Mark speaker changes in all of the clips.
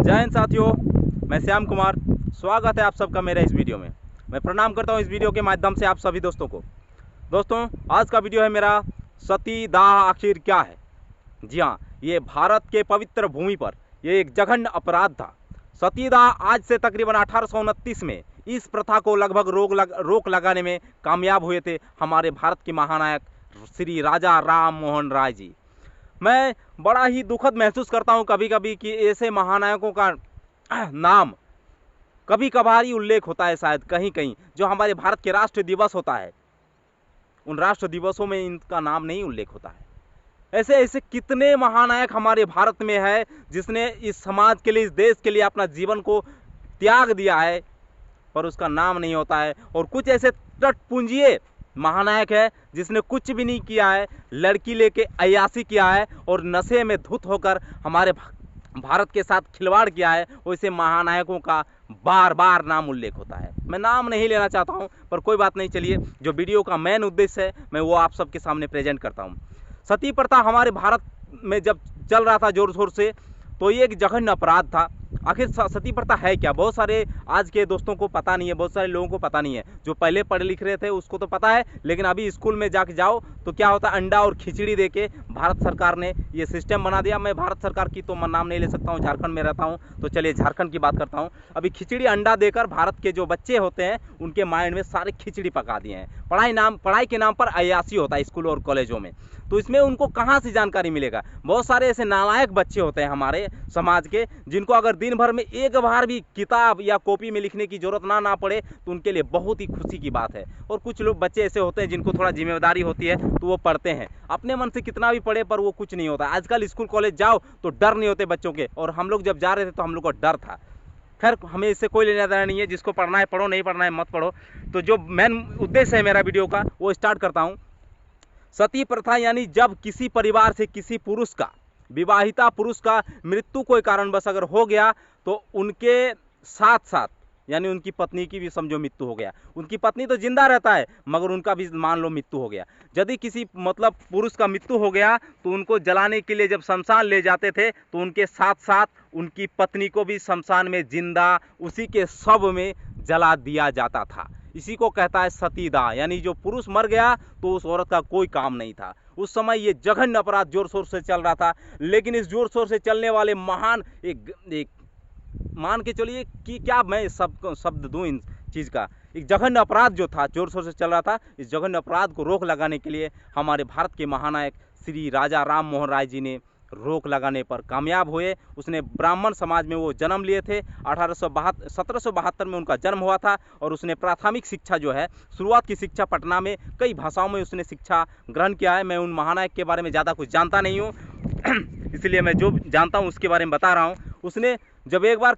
Speaker 1: जय हिंद साथियों, मैं श्याम कुमार। स्वागत है आप सबका मेरा इस वीडियो में। मैं प्रणाम करता हूं इस वीडियो के माध्यम से आप सभी दोस्तों को। दोस्तों, आज का वीडियो है मेरा सती दाह आखिर क्या है। जी हाँ, ये भारत के पवित्र भूमि पर ये एक जघन्य अपराध था। सतीदाह आज से तकरीबन 1829 में इस प्रथा को लगभग रोक लगाने में कामयाब हुए थे हमारे भारत के महानायक श्री राजा राम मोहन राय जी। मैं बड़ा ही दुखद महसूस करता हूं कभी कभी कि ऐसे महानायकों का नाम कभी कभार ही उल्लेख होता है, शायद कहीं कहीं जो हमारे भारत के राष्ट्र दिवस होता है उन राष्ट्र दिवसों में इनका नाम नहीं उल्लेख होता है। ऐसे ऐसे कितने महानायक हमारे भारत में है जिसने इस समाज के लिए, इस देश के लिए अपना जीवन को त्याग दिया है, पर उसका नाम नहीं होता है। और कुछ ऐसे तटपुंजिये महानायक है जिसने कुछ भी नहीं किया है, लड़की लेके अय्यासी किया है और नशे में धुत होकर हमारे भारत के साथ खिलवाड़ किया है। वैसे महानायकों का बार बार नाम उल्लेख होता है। मैं नाम नहीं लेना चाहता हूं, पर कोई बात नहीं, चलिए जो वीडियो का मेन उद्देश्य है मैं वो आप सबके सामने प्रेजेंट करता हूं। सती प्रथा हमारे भारत में जब चल रहा था जोर शोर से, तो ये एक जघन्य अपराध था। आखिर सती प्रथा है क्या, बहुत सारे आज के दोस्तों को पता नहीं है, बहुत सारे लोगों को पता नहीं है। जो पहले पढ़े लिख रहे थे उसको तो पता है, लेकिन अभी स्कूल में जाके जाओ तो क्या होता है, अंडा और खिचड़ी देके भारत सरकार ने ये सिस्टम बना दिया। मैं भारत सरकार की तो नाम नहीं ले सकता हूँ, झारखंड में रहता हूँ, तो चलिए झारखंड की बात करता हूँ। अभी खिचड़ी अंडा देकर भारत के जो बच्चे होते हैं उनके माइंड में सारे खिचड़ी पका दिए हैं। पढ़ाई के नाम पर अय्यासी होता है स्कूल और कॉलेजों में, तो इसमें उनको कहाँ से जानकारी मिलेगा। बहुत सारे ऐसे नालायक बच्चे होते हैं हमारे समाज के, जिनको अगर दिन भर में एक बार भी किताब या कॉपी में लिखने की जरूरत ना पड़े तो उनके लिए बहुत ही खुशी की बात है। और कुछ लोग बच्चे ऐसे होते हैं जिनको थोड़ा जिम्मेदारी होती है तो वो पढ़ते हैं, अपने मन से कितना भी पढ़े पर वो कुछ नहीं होता। आजकल स्कूल कॉलेज जाओ तो डर नहीं होते बच्चों के, और हम लोग जब जा रहे थे तो हम लोग को डर था। खैर, हमें इससे कोई लेना देना नहीं है, जिसको पढ़ना है पढ़ो, नहीं पढ़ना है मत पढ़ो। तो जो मेन उद्देश्य है मेरा वीडियो का वो स्टार्ट करता हूँ। सती प्रथा यानी जब किसी परिवार से किसी पुरुष का, विवाहिता पुरुष का मृत्यु कोई कारणवश अगर हो गया तो उनके साथ साथ यानी उनकी पत्नी की भी समझो मृत्यु हो गया। उनकी पत्नी तो जिंदा रहता है मगर उनका भी मान लो मृत्यु हो गया। यदि किसी पुरुष का मृत्यु हो गया तो उनको जलाने के लिए जब शमशान ले जाते थे तो उनके साथ साथ उनकी पत्नी को भी शमशान में जिंदा उसी के शव में जला दिया जाता था। इसी को कहता है सतीदाह, यानी जो पुरुष मर गया तो उस औरत का कोई काम नहीं था। उस समय ये जघन्य अपराध जोर शोर से चल रहा था। लेकिन इस जोर शोर से चलने वाले महान एक मान के चलिए कि क्या मैं शब्द दूं इन चीज़ का, एक जघन्य अपराध जो था जोर शोर से चल रहा था, इस जघन्य अपराध को रोक लगाने के लिए हमारे भारत के महानायक श्री राजा राम मोहन राय जी ने रोक लगाने पर कामयाब हुए। उसने ब्राह्मण समाज में वो जन्म लिए थे। 1772 में उनका जन्म हुआ था और उसने प्राथमिक शिक्षा जो है, शुरुआत की शिक्षा पटना में, कई भाषाओं में उसने शिक्षा ग्रहण किया है। मैं उन महानायक के बारे में ज़्यादा कुछ जानता नहीं हूँ इसलिए मैं जो जानता हूँ उसके बारे में बता रहा हूँ। उसने जब एक बार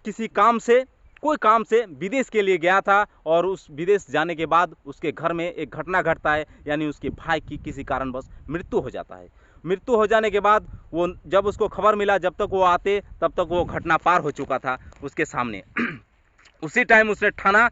Speaker 1: कोई काम से विदेश के लिए गया था और उस विदेश जाने के बाद उसके घर में एक घटना घटता है, यानी उसके भाई की किसी कारणवश मृत्यु हो जाता है। मृत्यु हो जाने के बाद वो जब उसको खबर मिला, जब तक वो आते तब तक वो घटना पार हो चुका था उसके सामने। उसी टाइम उसने ठाना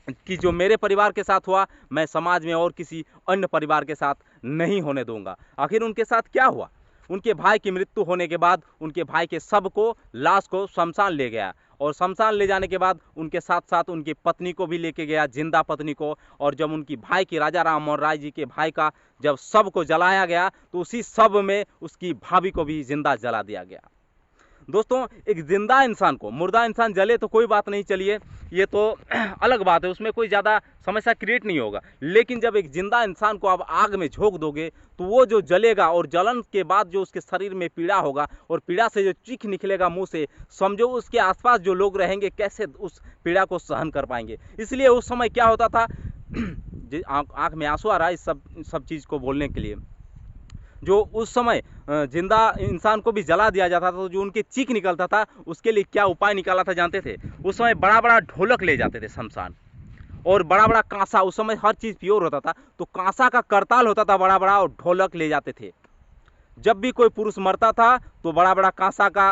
Speaker 1: कि जो मेरे परिवार के साथ हुआ मैं समाज में और किसी अन्य परिवार के साथ नहीं होने दूंगा। आखिर उनके साथ क्या हुआ, उनके भाई की मृत्यु होने के बाद उनके भाई के शव को, लाश को शमशान ले गया, और शमशान ले जाने के बाद उनके साथ साथ उनकी पत्नी को भी लेके गया, जिंदा पत्नी को। और जब उनकी भाई की, राजा राम मोहन राय जी के भाई का जब शव को जलाया गया तो उसी शव में उसकी भाभी को भी जिंदा जला दिया गया। दोस्तों, एक जिंदा इंसान को, मुर्दा इंसान जले तो कोई बात नहीं, चलिए ये तो अलग बात है, उसमें कोई ज़्यादा समस्या क्रिएट नहीं होगा। लेकिन जब एक जिंदा इंसान को आप आग में झोंक दोगे तो वो जो जलेगा और जलन के बाद जो उसके शरीर में पीड़ा होगा और पीड़ा से जो चीख निकलेगा मुंह से, समझो उसके आसपास जो लोग रहेंगे कैसे उस पीड़ा को सहन कर पाएंगे। इसलिए उस समय क्या होता था आँख में आंसू आ रहा है इस सब चीज़ को बोलने के लिए। जो उस समय जिंदा इंसान को भी जला दिया जाता था तो जो उनके चीख निकलता था उसके लिए क्या उपाय निकाला था जानते थे? उस समय बड़ा बड़ा ढोलक ले जाते थे शमशान, और बड़ा बड़ा कांसा, उस समय हर चीज़ प्योर होता था तो कांसा का करताल होता था बड़ा बड़ा, और ढोलक ले जाते थे। जब भी कोई पुरुष मरता था तो बड़ा बड़ा कांसा का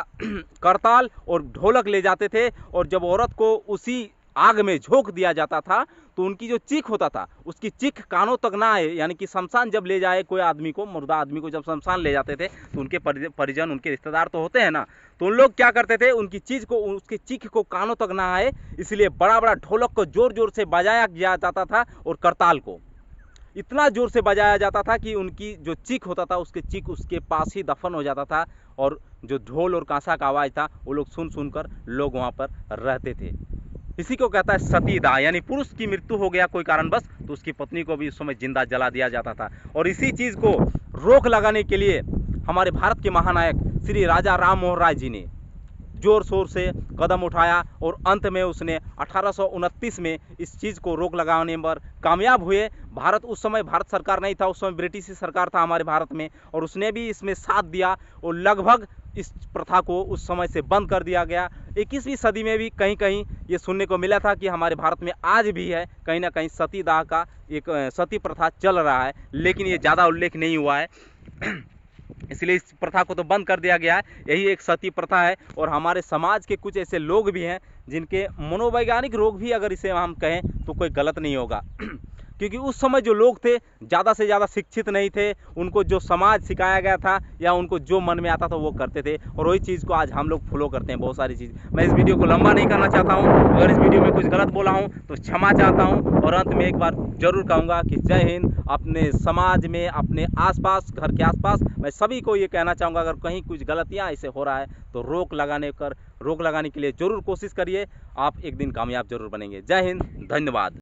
Speaker 1: करताल और ढोलक ले जाते थे, और जब औरत को उसी आग में झोंक दिया जाता था तो उनकी जो चीख होता था उसकी चीख कानों तक ना आए, यानी कि शमशान जब ले जाए कोई आदमी को, मुर्दा आदमी को जब शमशान ले जाते थे तो उनके परिजन, उनके रिश्तेदार तो होते हैं ना, तो उन लोग क्या करते थे, उनकी उसकी चीख को कानों तक ना आए इसलिए बड़ा बड़ा ढोलक को जोर जोर से बजाया जाता था और करताल को इतना जोर से बजाया जाता था कि उनकी जो चीख होता था उसके चीख उसके पास ही दफन हो जाता था और जो ढोल और कांसा का आवाज़ था वो लोग सुन कर लोग वहाँ पर रहते थे। इसी को कहता है सतीदाह, यानी पुरुष की मृत्यु हो गया कोई कारणवश तो उसकी पत्नी को भी उस समय जिंदा जला दिया जाता था। और इसी चीज़ को रोक लगाने के लिए हमारे भारत के महानायक श्री राजा राम मोहन राय जी ने जोर शोर से कदम उठाया और अंत में उसने 1829 में इस चीज़ को रोक लगाने पर कामयाब हुए। भारत उस समय भारत सरकार नहीं था, उस समय ब्रिटिश सरकार था हमारे भारत में, और उसने भी इसमें साथ दिया और लगभग इस प्रथा को उस समय से बंद कर दिया गया। 21वीं सदी में भी कहीं कहीं ये सुनने को मिला था कि हमारे भारत में आज भी है कहीं ना कहीं सतीदाह का एक सती प्रथा चल रहा है, लेकिन ये ज़्यादा उल्लेख नहीं हुआ है इसलिए इस प्रथा को तो बंद कर दिया गया है। यही एक सती प्रथा है। और हमारे समाज के कुछ ऐसे लोग भी हैं जिनके मनोवैज्ञानिक रोग भी अगर इसे हम कहें तो कोई गलत नहीं होगा क्योंकि उस समय जो लोग थे ज़्यादा से ज़्यादा शिक्षित नहीं थे, उनको जो समाज सिखाया गया था या उनको जो मन में आता था वो करते थे, और वही चीज़ को आज हम लोग फॉलो करते हैं बहुत सारी चीज़। मैं इस वीडियो को लंबा नहीं करना चाहता हूँ, अगर इस वीडियो में कुछ गलत बोला हूँ तो क्षमा चाहता हूँ। और अंत में एक बार जरूर कहूँगा कि जय हिंद। अपने समाज में, अपने आसपास, घर के आसपास मैं सभी को ये कहना चाहूँगा अगर कहीं कुछ गलतियाँ ऐसे हो रहा है तो रोक लगाने के लिए ज़रूर कोशिश करिए, आप एक दिन कामयाब जरूर बनेंगे। जय हिंद, धन्यवाद।